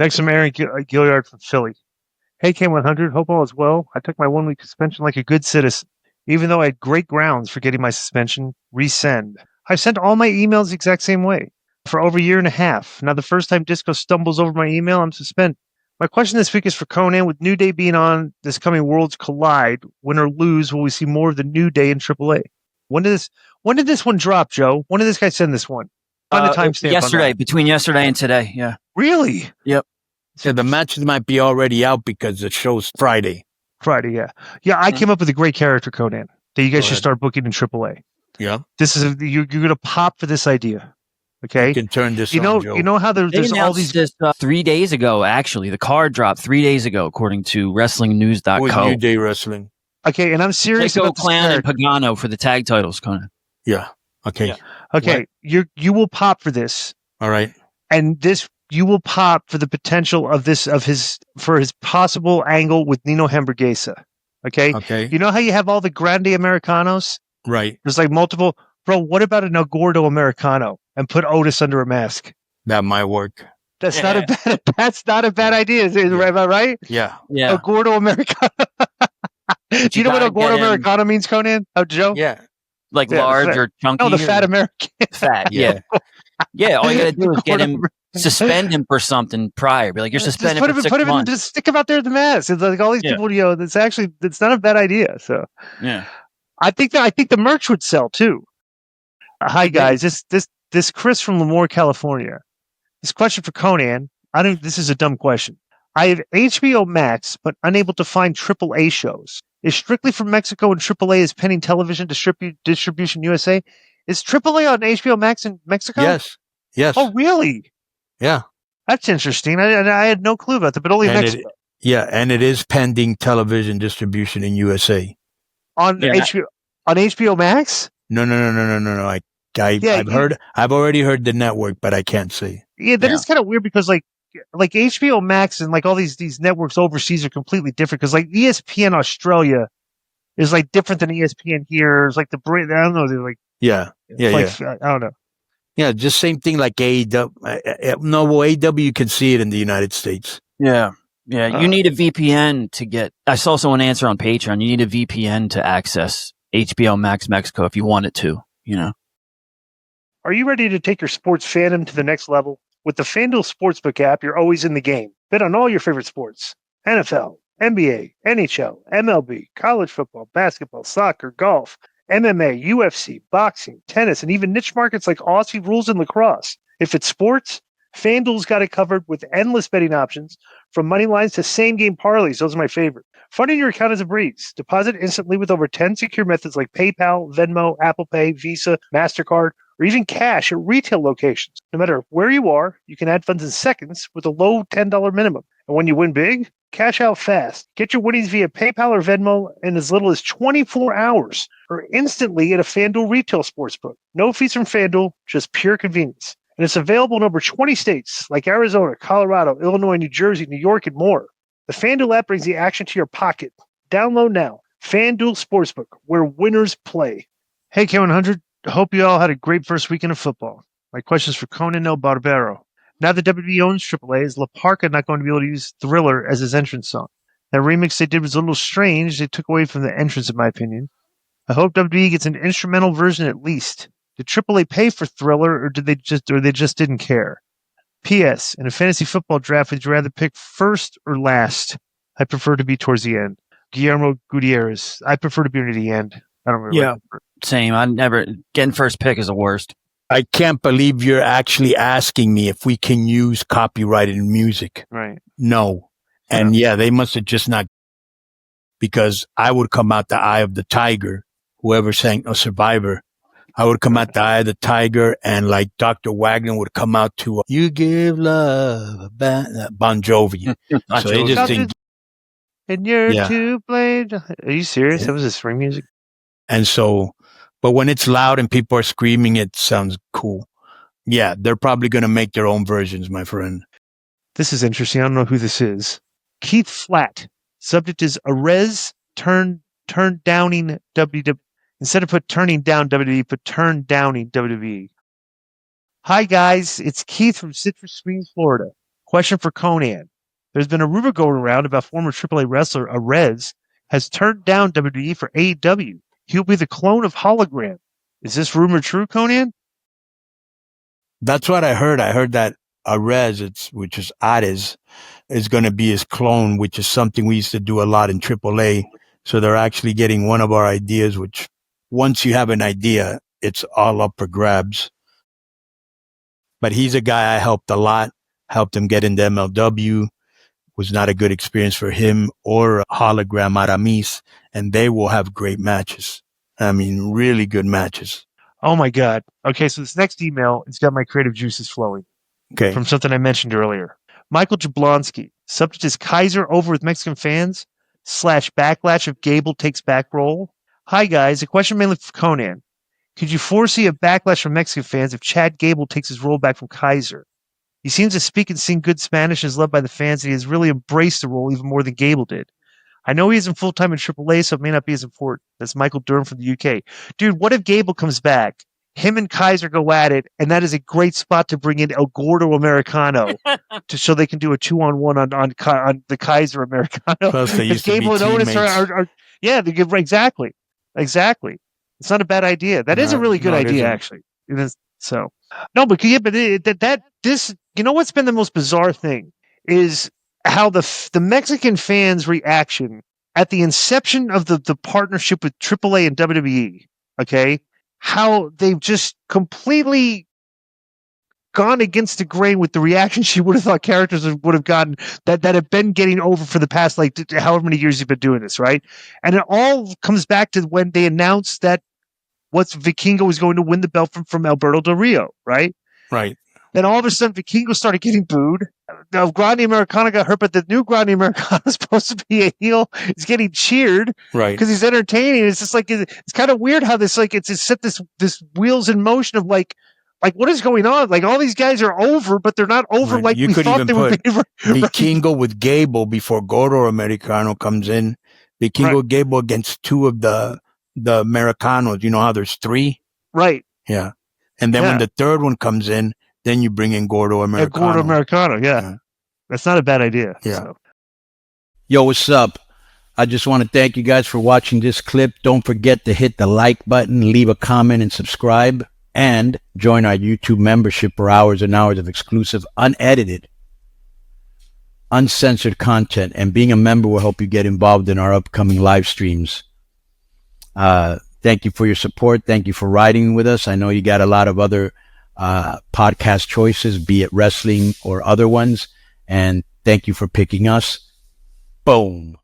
Next from Aaron Gilliard from Philly. Hey, K100. Hope all is well. I took my 1-week suspension like a good citizen. Even though I had great grounds for getting my suspension, resend. I've sent all my emails the exact same way for over a year and a half. Now, the first time Disco stumbles over my email, I'm suspended. My question this week is for Konnan. With New Day being on this coming Worlds Collide, win or lose, will we see more of the New Day in AAA? When did this one drop, Joe? When did this guy send this one? Find the timestamp. Yesterday, between yesterday and today. Yeah. Really? Yep. So the matches might be already out because the show's Friday. Friday, yeah. Yeah, I came up with a great character, Konnan, that you guys should start booking in AAA. Yeah. This is you're going to pop for this idea. Okay. You can turn this on, Joe. You know how there's all these. This 3 days ago, actually. The card dropped 3 days ago, according to WrestlingNews.co. With New Day Wrestling. Okay, and I'm serious about Clan and Pagano for the tag titles, Konnan. Yeah. Okay. Yeah. Okay. What? You will pop for this. All right. And you will pop for the potential of his possible angle with Nino Hamburguesa. Okay. Okay. You know how you have all the Grande Americanos? Right. There's like multiple. Bro, what about an El Gordo Americano and put Otis under a mask? That might work. That's not a bad idea. Am I right? Yeah. Yeah. El Gordo Americano. Do you know what El Gordo Americano means, Konnan? Oh, Joe? Yeah. Like large or chunky? No, the fat American. Fat, yeah. Yeah, all you got to do is get him, suspend him for something prior. Be like, you're suspended for 6 months. Just stick him out there at the mask. It's like all these people, it's not a bad idea. So yeah. I think the merch would sell too. Hi guys, this Chris from Lemoore, California. This question for Konnan. This is a dumb question. I have HBO Max, but unable to find AAA shows. Is Strictly from Mexico and AAA is pending television distribution USA? Is AAA on HBO Max in Mexico? Yes. Oh, really? Yeah. That's interesting. I had no clue about that, but only in Mexico. And it is pending television distribution in USA. On HBO Max? No. I've already heard the network, but I can't see. Yeah, that is kind of weird because like HBO Max and like all these networks overseas are completely different because like ESPN Australia is like different than ESPN here. It's like I don't know. They're like I don't know. Yeah, just same thing like AEW. No, AEW you can see it in the United States. Yeah. Yeah, you need a VPN to get. I saw someone answer on Patreon. You need a VPN to access HBO Max Mexico if you wanted to. Are you ready to take your sports fandom to the next level? With the FanDuel Sportsbook app, you're always in the game. Bet on all your favorite sports: NFL, NBA, NHL, MLB, college football, basketball, soccer, golf, MMA, UFC, boxing, tennis, and even niche markets like Aussie rules and lacrosse. If it's sports, FanDuel's got it covered with endless betting options, from money lines to same-game parlays. Those are my favorite. Funding your account is a breeze. Deposit instantly with over 10 secure methods like PayPal, Venmo, Apple Pay, Visa, MasterCard, or even cash at retail locations. No matter where you are, you can add funds in seconds with a low $10 minimum. And when you win big, cash out fast. Get your winnings via PayPal or Venmo in as little as 24 hours or instantly at a FanDuel retail sportsbook. No fees from FanDuel, just pure convenience. And it's available in over 20 states like Arizona, Colorado, Illinois, New Jersey, New York, and more. The FanDuel app brings the action to your pocket. Download now. FanDuel Sportsbook, where winners play. Hey, K100. Hope you all had a great first weekend of football. My question is for Konnan El Barbero. Now that WWE owns AAA, is La Parka not going to be able to use Thriller as his entrance song? That remix they did was a little strange. They took away from the entrance, in my opinion. I hope WWE gets an instrumental version at least. Did AAA pay for Thriller, or they just didn't care? P.S. In a fantasy football draft, would you rather pick first or last? I prefer to be towards the end. Guillermo Gutierrez. I prefer to be near the end. I don't really like same. I never getting first pick is the worst. I can't believe you're actually asking me if we can use copyrighted music. Right. No. And they must have just not, because I would come out the eye of the tiger, whoever sang Survivor. I would come out the eye of the tiger, and like Dr. Wagner would come out to You Give Love Bon Jovi. So they just think, and you're to blame. Are you serious? That was his ring music? And so, but when it's loud and people are screaming, it sounds cool. Yeah, they're probably going to make their own versions, my friend. This is interesting. I don't know who this is. Keith Flatt. Subject is Arez turn downing WWE. Instead of put turning down WWE, put turn downing WWE. Hi guys, it's Keith from Citrus Springs, Florida. Question for Konnan. There's been a rumor going around about former AAA wrestler Arez has turned down WWE for AEW. He'll be the clone of Hologram. Is this rumor true, Konnan? That's what I heard. I heard that Arez, which is Arez, is going to be his clone, which is something we used to do a lot in AAA. So they're actually getting one of our ideas, which once you have an idea, it's all up for grabs. But he's a guy I helped a lot, helped him get into MLW. Was not a good experience for him or Hologram Aramis, and they will have great matches. I mean, really good matches. Oh my God. Okay, so this next email, it's got my creative juices flowing. Okay. From something I mentioned earlier. Michael Jablonski. Subject is Kaiser over with Mexican fans / backlash if Gable takes back role. Hi guys, a question mainly for Konnan. Could you foresee a backlash from Mexican fans if Chad Gable takes his role back from Kaiser? He seems to speak and sing good Spanish and is loved by the fans, and he has really embraced the role even more than Gable did. I know he isn't full-time in AAA, so it may not be as important. That's Michael Durham from the UK. Dude, what if Gable comes back? Him and Kaiser go at it, and that is a great spot to bring in El Gordo Americano so they can do a 2-on-1 on the Kaiser Americano. Plus they used to be Gable and Otis teammates. yeah, they give exactly. It's not a bad idea. That is a really good idea, actually. It is, so no, but yeah, but this, you know, what's been the most bizarre thing is how the Mexican fans' reaction at the inception of the partnership with AAA and WWE. Okay, how they've just completely gone against the grain with the reaction she would have thought characters would have gotten that have been getting over for the past, like, however many years you've been doing this, right? And it all comes back to when they announced that Vikingo was going to win the belt from Alberto Del Rio, right? Right. Then all of a sudden, Vikingo started getting booed. Now, Grande Americano got hurt, but the new Grande Americano is supposed to be a heel. He's getting cheered, right? Because he's entertaining. It's just like it's kind of weird how this, like, it's set this wheels in motion of like what is going on? Like, all these guys are over, but they're not over like you we could thought even they would be. Vikingo with Gable before Gordo Americano comes in. Vikingo Gable against two of the Americanos. You know how there's three, right? Yeah, and then when the third one comes in. Then you bring in Gordo Americano. Gordo Americano, yeah. That's not a bad idea. Yeah. So. Yo, what's up? I just want to thank you guys for watching this clip. Don't forget to hit the like button, leave a comment, and subscribe. And join our YouTube membership for hours and hours of exclusive, unedited, uncensored content. And being a member will help you get involved in our upcoming live streams. Thank you for your support. Thank you for riding with us. I know you got a lot of other podcast choices, be it wrestling or other ones, and thank you for picking us. Boom.